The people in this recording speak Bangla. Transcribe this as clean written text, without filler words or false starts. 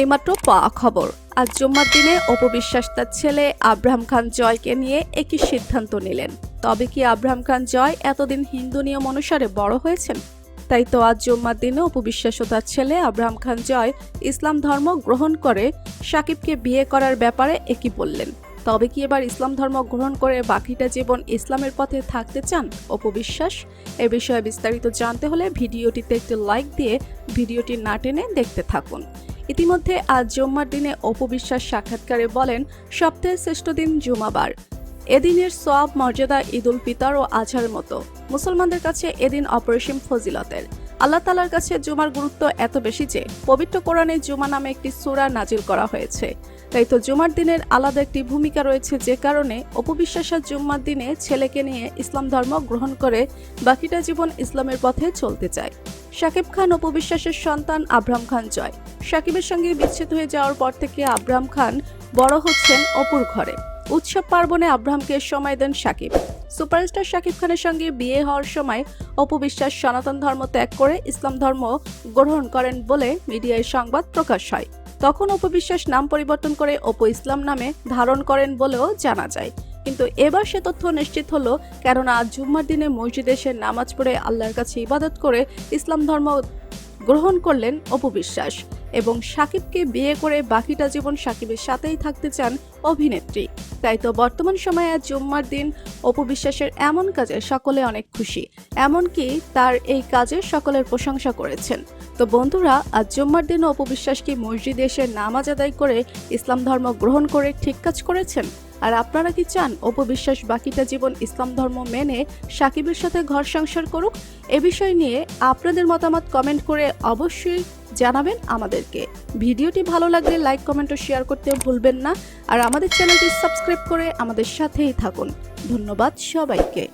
এইমাত্র পাওয়া খবর, আজ জুম্মার দিনে অপু বিশ্বাস তার ছেলে আব্রাহাম খান জয়কে নিয়ে একটি সিদ্ধান্ত নিলেন। তবে কি আব্রাহাম খান জয় এতদিন হিন্দু নিয়ম অনুসারে বড় হয়েছেন? তাই তো আজ জুম্মার দিনে অপু বিশ্বাস ও তার ছেলে আব্রাহাম খান জয় ইসলাম ধর্ম গ্রহণ করে সাকিবকে বিয়ে করার ব্যাপারে একই বললেন। তবে কি এবার ইসলাম ধর্ম গ্রহণ করে বাকিটা জীবন ইসলামের পথে থাকতে চান অপু বিশ্বাস? এ বিষয়ে বিস্তারিত জানতে হলে ভিডিওটিতে একটি লাইক দিয়ে ভিডিওটি না টেনে দেখতে থাকুন। ইতিমধ্যে আজ জুম্মার দিনে অপু বিশ্বাস সাক্ষাৎকারে বলেন, সপ্তাহের শ্রেষ্ঠ দিন জুমাবার। এদিনের সওয়াব মর্যাদা ঈদুল ফিতর ও আজহার মতো মুসলমানদের কাছে এদিন অপরিসীম ফজিলতের। আল্লাহ তাআলার কাছে জুমার গুরুত্ব এত বেশি যে পবিত্র কোরআনে জুমা নামে একটি সূরা নাজিল করা হয়েছে। তাই তো জুমার দিনের আলাদা একটি ভূমিকা রয়েছে, যে কারণে অপু বিশ্বাসের জুম্মার দিনে ছেলেকে নিয়ে ইসলাম ধর্ম গ্রহণ করে বাকিটা জীবন ইসলামের পথে চলতে চায়। শাকিব খান অপু বিশ্বাসের সন্তান আব্রাহাম খান জয়। শাকিবের সঙ্গে বিচ্ছেদ হয়ে যাওয়ার পর থেকে আব্রাহাম খান বড় হচ্ছেন অপুর ঘরে। উৎসব পার্বণে আব্রাহামকে সময় দেন শাকিব। সুপারস্টার শাকিব খানের সঙ্গে বিয়ে হওয়ার সময় অপু বিশ্বাস সনাতন ধর্ম ত্যাগ করে ইসলাম ধর্ম গ্রহণ করেন বলে মিডিয়ায় সংবাদ প্রকাশ হয়। তখন অপু বিশ্বাস নাম পরিবর্তন করে অপু ইসলাম নামে ধারণ করেন বলেও জানা যায়। কিন্তু এবার সে তথ্য নিশ্চিত হলো, কেননা আজ জুম্মার দিনে মসজিদে এসে নামাজ পড়ে আল্লাহর কাছে ইবাদত করে ইসলাম ধর্ম গ্রহণ করলেন অপু বিশ্বাস এবং সাকিবকে বিয়ে করে বাকিটা জীবন সাকিবের সাথেই থাকতে চান অভিনেত্রী। তাই তো বর্তমান সময়ে আজ জুম্মার দিন অপু বিশ্বাসের এমন কাজে সকলে অনেক খুশি, এমনকি তার এই কাজে সকলের প্রশংসা করেছেন। তো বন্ধুরা, আজ জুম্মার দিন অপু বিশ্বাস কি মসজিদে এসে নামাজ আদায় করে ইসলাম ধর্ম গ্রহণ করে ঠিক কাজ করেছেন? আর আপনারা কি চান অপু বিশ্বাস বাকিটা জীবন ইসলাম ধর্ম মেনে সাকিবের সাথে ঘর সংসার করুক? এ বিষয় নিয়ে আপনাদের মতামত কমেন্ট করে অবশ্যই জানাবেন আমাদেরকে। ভিডিওটি ভালো লাগলে লাইক, কমেন্ট ও শেয়ার করতে ভুলবেন না। আর আমাদের চ্যানেলটি সাবস্ক্রাইব করে আমাদের সাথেই থাকুন। ধন্যবাদ সবাইকে।